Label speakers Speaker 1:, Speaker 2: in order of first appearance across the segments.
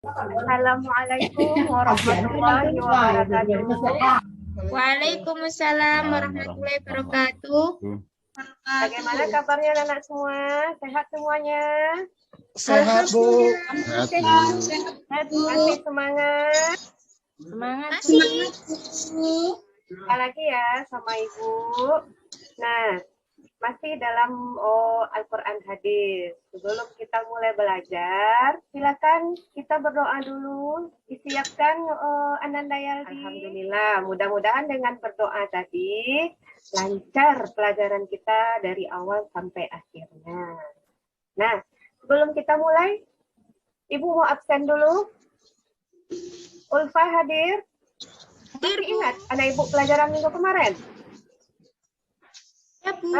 Speaker 1: Assalamualaikum warahmatullahi wabarakatuh.
Speaker 2: Waalaikumsalam warahmatullahi wabarakatuh.
Speaker 1: Bagaimana kabarnya anak semua? Sehat semuanya?
Speaker 3: Sehat, Bu.
Speaker 1: Sehat, masih semangat?
Speaker 2: Semangat.
Speaker 1: Apa lagi ya sama Ibu? Nah, masih dalam Al-Quran hadis. Sebelum kita mulai belajar, silakan kita berdoa dulu. Disiapkan Ananda Yaldi. Alhamdulillah, mudah-mudahan dengan berdoa tadi lancar pelajaran kita dari awal sampai akhirnya. Nah, sebelum kita mulai, Ibu mau absen dulu. Ulfa hadir. Masih ingat anak Ibu pelajaran minggu kemarin?
Speaker 2: Ya, Bu.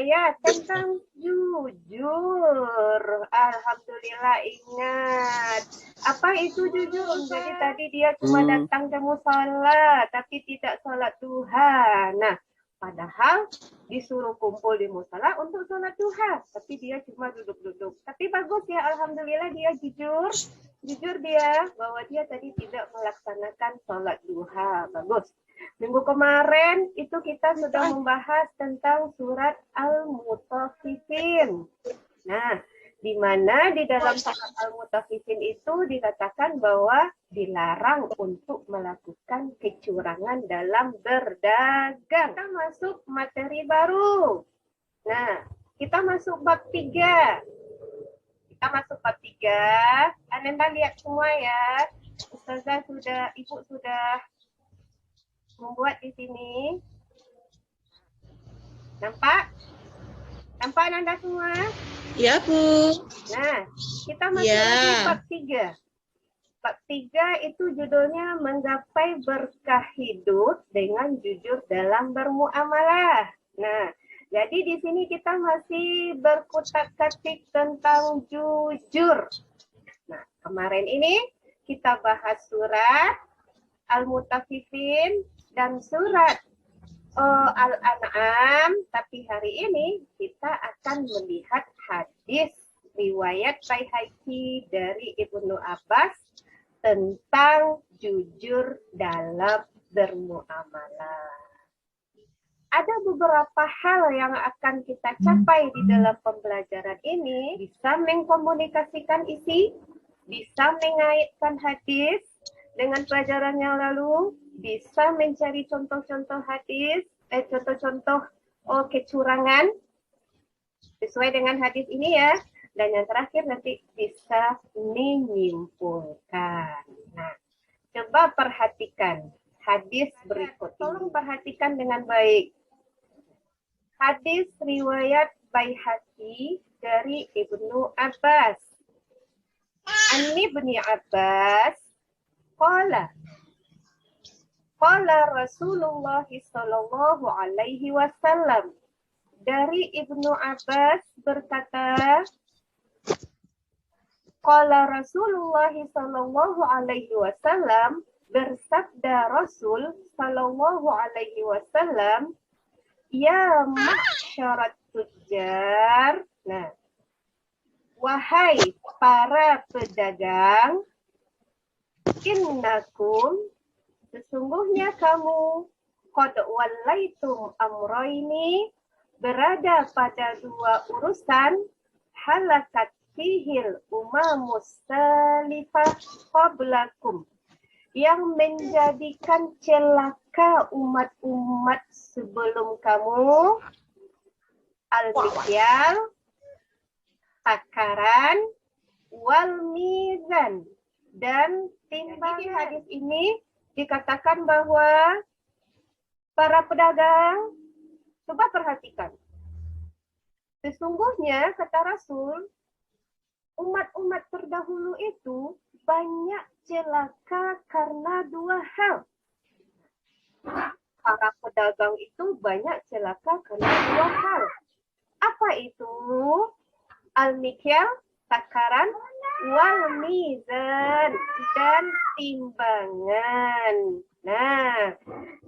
Speaker 1: Ya, tentang jujur. Alhamdulillah ingat. Apa itu jujur? Jadi tadi dia cuma datang ke musola, tapi tidak sholat duha. Nah, padahal disuruh kumpul di musola untuk sholat duha, tapi dia cuma duduk-duduk. Tapi bagus ya, alhamdulillah dia jujur. Jujur dia bahwa dia tadi tidak melaksanakan sholat duha. Bagus. Minggu kemarin itu kita sudah membahas tentang surat Al-Mutaffifin. Nah, di mana di dalam surat Al-Mutaffifin itu dikatakan bahwa dilarang untuk melakukan kecurangan dalam berdagang. Kita masuk materi baru. Nah, kita masuk bab 3. Kita masuk bab 3. Ananda lihat semua ya. Ustazah sudah, Ibu sudah membuat di sini. Nampak? Nampak Ananda semua?
Speaker 2: Ya, Bu.
Speaker 1: Nah, kita masuk lagi bab 3. Bab 3 itu judulnya menggapai berkah hidup dengan jujur dalam bermuamalah. Nah, jadi di sini kita masih berkutak-katik tentang jujur. Nah, kemarin ini kita bahas surat Al-Mutaffifin dan surat Al-An'am, tapi hari ini kita akan melihat hadis riwayat Baihaqi dari Ibnu Abbas tentang jujur dalam bermuamalah. Ada beberapa hal yang akan kita capai di dalam pembelajaran ini, bisa mengkomunikasikan isi, bisa mengaitkan hadis dengan pelajaran yang lalu, bisa mencari contoh-contoh hadis, contoh-contoh kecurangan sesuai dengan hadis ini ya. Dan yang terakhir nanti bisa menyimpulkan. Nah, coba perhatikan hadis berikut. Tolong perhatikan dengan baik. Hadis riwayat Baihaqi dari Ibnu Abbas. An Ibnu Abbas qala Rasulullah sallallahu alaihi wasallam. Dari Ibnu Abbas berkata, qala Rasulullah sallallahu alaihi wasallam, bersabda Rasul sallallahu alaihi wasallam, ya ma'syarat tujjar. Nah, wahai para pedagang, innakum, sesungguhnya kamu, qad wallaitum amroini, berada pada dua urusan, halakat fihil umamus salifah qablakum, yang menjadikan celaka umat-umat sebelum kamu, al-mikyal, takaran, wal mizan, dan timbangan. Di hadis ini dikatakan bahwa para pedagang, coba perhatikan, sesungguhnya kata Rasul, umat-umat terdahulu itu banyak celaka karena dua hal. Para pedagang itu banyak celaka karena dua hal. Apa itu? Al-mikyal, takaran, wal mizan, dan timbangan. Nah,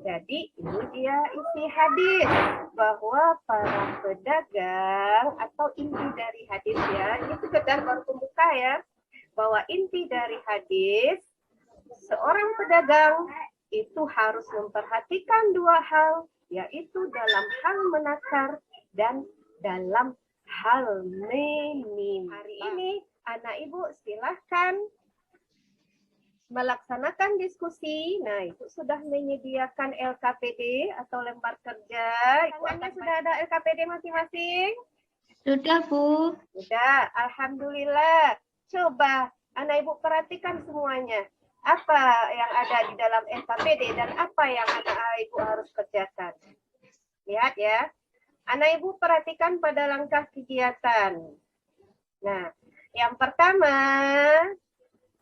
Speaker 1: jadi ini dia isi hadis, bahwa para pedagang, atau inti dari hadisnya, ini sekedar baru pembuka ya, bahwa inti dari hadis, seorang pedagang itu harus memperhatikan dua hal, yaitu dalam hal menakar dan dalam hal menyimpan. Hari ini anak ibu silahkan melaksanakan diskusi. Nah, ibu sudah menyediakan LKPD atau lembar kerja. Anda sudah ada LKPD masing-masing?
Speaker 2: Sudah, Bu.
Speaker 1: Sudah, alhamdulillah. Coba anak ibu perhatikan semuanya. Apa yang ada di dalam LKPD dan apa yang anak ibu harus kerjakan. Lihat ya. Anak ibu perhatikan pada langkah kegiatan. Nah, yang pertama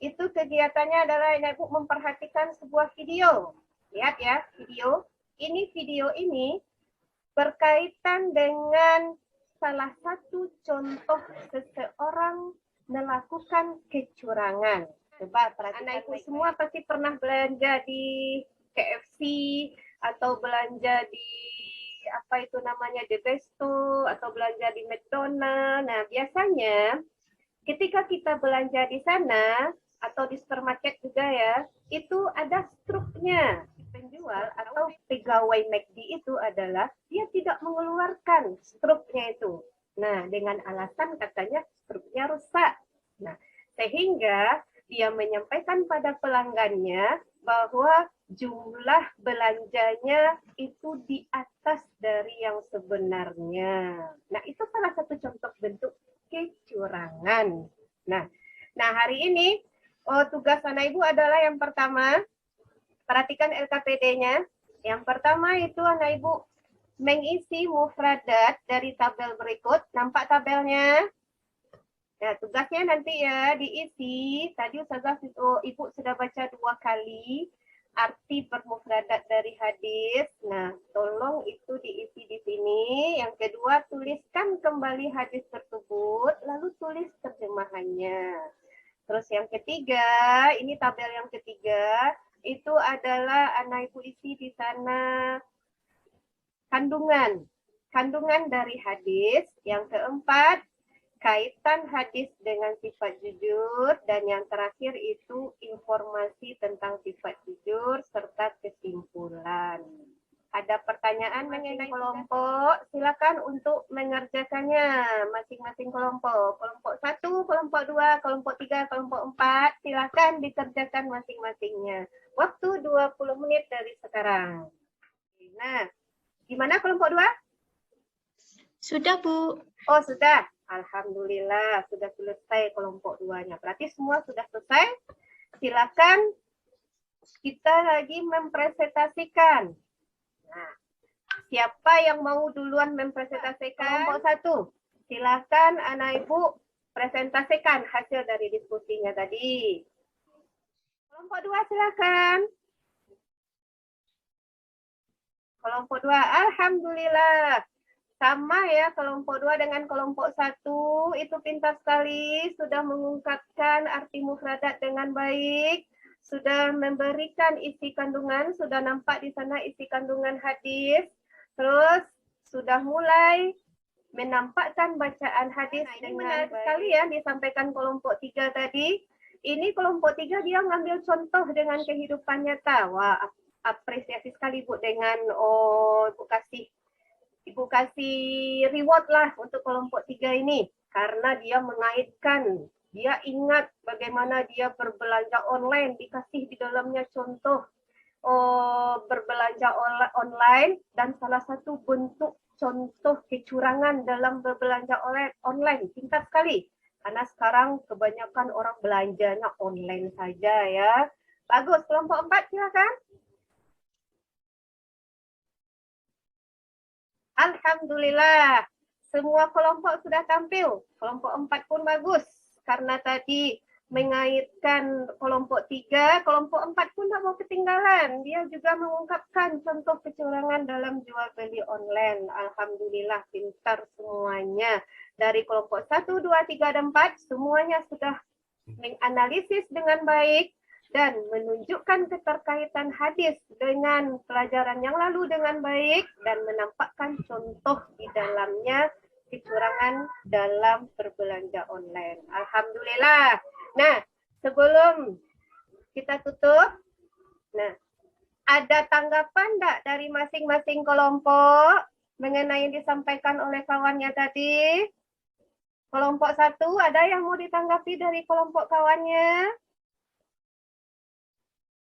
Speaker 1: itu kegiatannya adalah anak ibu memperhatikan sebuah video. Lihat ya, video. Video ini berkaitan dengan salah satu contoh seseorang melakukan kecurangan. Coba perhatikan, anak ibu semua pasti pernah belanja di KFC atau belanja di apa itu namanya di Besto atau belanja di McDonald. Nah, biasanya ketika kita belanja di sana atau di supermarket juga ya, itu ada struknya. Penjual atau pegawai McD itu adalah dia tidak mengeluarkan struknya itu. Nah, dengan alasan katanya struknya rusak. Nah, sehingga dia menyampaikan pada pelanggannya bahwa jumlah belanjanya itu di atas dari yang sebenarnya. Nah, itu salah satu contoh bentuk kecurangan. Nah hari ini tugas anak ibu adalah yang pertama, perhatikan LKPD-nya. Yang pertama itu anak ibu mengisi mufradat dari tabel berikut. Nampak tabelnya? Nah, tugasnya nanti ya diisi. Tadi Ustazah ibu sudah baca 2 kali arti bermufradat dari hadis. Nah, tolong itu diisi di sini. Yang kedua, tuliskan kembali hadis tersebut, lalu tulis terjemahannya. Terus yang ketiga, ini tabel yang ketiga, itu adalah anak ibu isi di sana kandungan. Kandungan dari hadis. Yang keempat, kaitan hadis dengan sifat jujur, dan yang terakhir itu informasi tentang sifat jujur serta kesimpulan. Ada pertanyaan mengenai kelompok? Silakan untuk mengerjakannya masing-masing kelompok. Kelompok 1, kelompok 2, kelompok 3, kelompok 4, silakan dikerjakan masing-masingnya. Waktu 20 menit dari sekarang. Nah, gimana kelompok 2?
Speaker 2: Sudah, Bu.
Speaker 1: Oh, sudah. Alhamdulillah, sudah selesai kelompok 2-nya. Berarti semua sudah selesai. Silakan kita lagi mempresentasikan. Nah, siapa yang mau duluan mempresentasikan? Kelompok 1. Silakan anak ibu presentasikan hasil dari diskusinya tadi. Kelompok 2 silakan. Kelompok 2, alhamdulillah. Sama ya kelompok 2 dengan kelompok 1, itu pintar sekali, sudah mengungkapkan arti mufradat dengan baik, sudah memberikan isi kandungan, sudah nampak di sana isi kandungan hadis, terus sudah mulai menampakkan bacaan hadis dengan menarik sekali ya disampaikan kelompok 3 tadi. Ini kelompok 3 dia ngambil contoh dengan kehidupan nyata. Wah, apresiasi sekali Bu dengan Ibu kasih reward lah untuk kelompok 3 ini. Karena dia mengaitkan, dia ingat bagaimana dia berbelanja online, dikasih di dalamnya contoh berbelanja online, dan salah satu bentuk contoh kecurangan dalam berbelanja online. Pintar sekali. Karena sekarang kebanyakan orang belanjanya online saja ya. Bagus, kelompok 4 silakan. Alhamdulillah, semua kelompok sudah tampil. Kelompok 4 pun bagus. Karena tadi mengaitkan kelompok 3, kelompok 4 pun tak mau ketinggalan. Dia juga mengungkapkan contoh kecurangan dalam jual beli online. Alhamdulillah, pintar semuanya. Dari kelompok 1, 2, 3, dan 4, semuanya sudah menganalisis dengan baik dan menunjukkan keterkaitan hadis dengan pelajaran yang lalu dengan baik dan menampakkan contoh di dalamnya kecurangan dalam berbelanja online. Alhamdulillah. Nah, sebelum kita tutup, nah, ada tanggapan enggak dari masing-masing kelompok mengenai yang disampaikan oleh kawannya tadi? Kelompok 1, ada yang mau ditanggapi dari kelompok kawannya?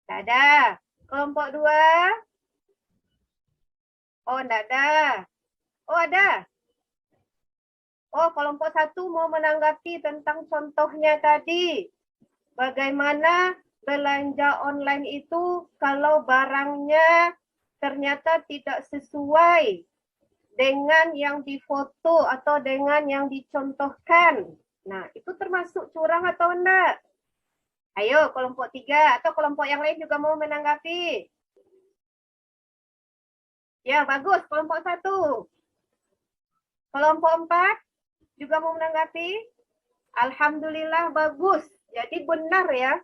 Speaker 1: Tidak ada. Kelompok 2? Oh, tidak ada. Oh, ada. Oh, kelompok 1 mau menanggapi tentang contohnya tadi. Bagaimana belanja online itu kalau barangnya ternyata tidak sesuai dengan yang difoto atau dengan yang dicontohkan. Nah, itu termasuk curang atau enggak? Ayo, kelompok 3 atau kelompok yang lain juga mau menanggapi. Ya, bagus. Kelompok 1. Kelompok 4 juga mau menanggapi. Alhamdulillah, bagus. Jadi benar ya.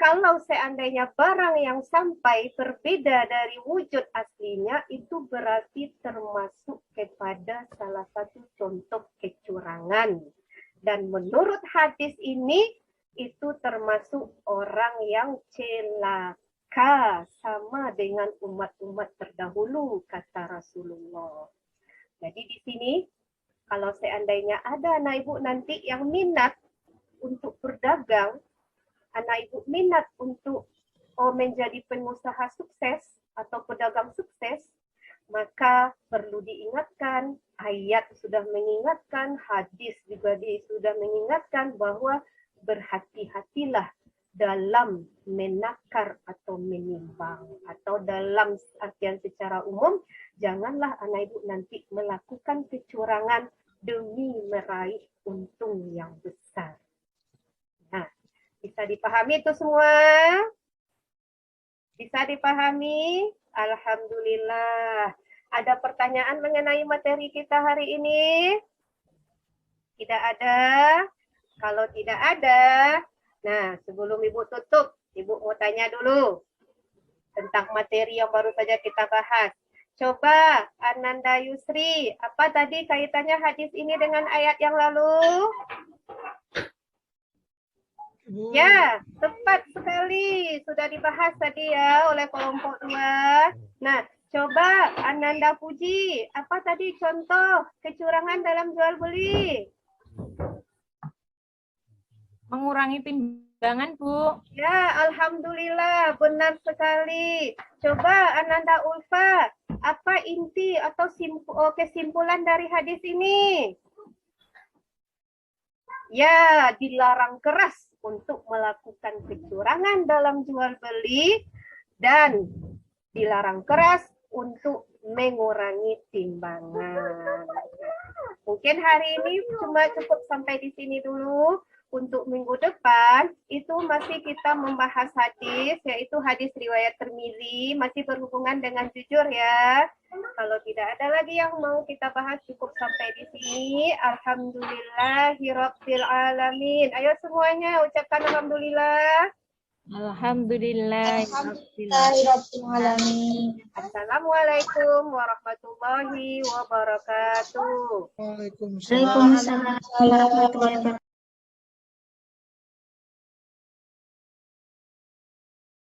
Speaker 1: Kalau seandainya barang yang sampai berbeda dari wujud aslinya, itu berarti termasuk kepada salah satu contoh kecurangan. Dan menurut hadis ini, itu termasuk orang yang celaka, sama dengan umat-umat terdahulu, kata Rasulullah. Jadi di sini, kalau seandainya ada anak ibu nanti yang minat untuk berdagang, anak ibu minat untuk menjadi pengusaha sukses atau pedagang sukses, maka perlu diingatkan, ayat sudah mengingatkan, hadis juga sudah mengingatkan bahwa berhati-hatilah dalam menakar atau menimbang, atau dalam artian secara umum, janganlah anak ibu nanti melakukan kecurangan demi meraih untung yang besar. Nah, bisa dipahami itu semua? Bisa dipahami? Alhamdulillah. Ada pertanyaan mengenai materi kita hari ini? Tidak ada? Kalau tidak ada, nah sebelum Ibu tutup, Ibu mau tanya dulu tentang materi yang baru saja kita bahas. Coba Ananda Yusri, apa tadi kaitannya hadis ini dengan ayat yang lalu? Ya, tepat sekali. Sudah dibahas tadi ya oleh kelompok 2. Nah, coba Ananda Puji, apa tadi contoh kecurangan dalam jual beli?
Speaker 4: Mengurangi timbangan, Bu.
Speaker 1: Ya, alhamdulillah, benar sekali. Coba Ananda Ulfa, apa inti atau kesimpulan dari hadis ini? Ya, dilarang keras untuk melakukan kecurangan dalam jual beli dan dilarang keras untuk mengurangi timbangan. Mungkin hari ini cuma cukup sampai di sini dulu. Untuk minggu depan itu masih kita membahas hadis, yaitu hadis riwayat Tirmizi, masih berhubungan dengan jujur ya. Kalau tidak ada lagi yang mau kita bahas, cukup sampai di sini. Alhamdulillahirabbil alamin. Ayo semuanya ucapkan alhamdulillah.
Speaker 4: Alhamdulillahirabbil
Speaker 3: alamin.
Speaker 1: Assalamualaikum warahmatullahi wabarakatuh.
Speaker 3: Waalaikumsalam.
Speaker 2: Waalaikumsalam warahmatullahi wabarakatuh.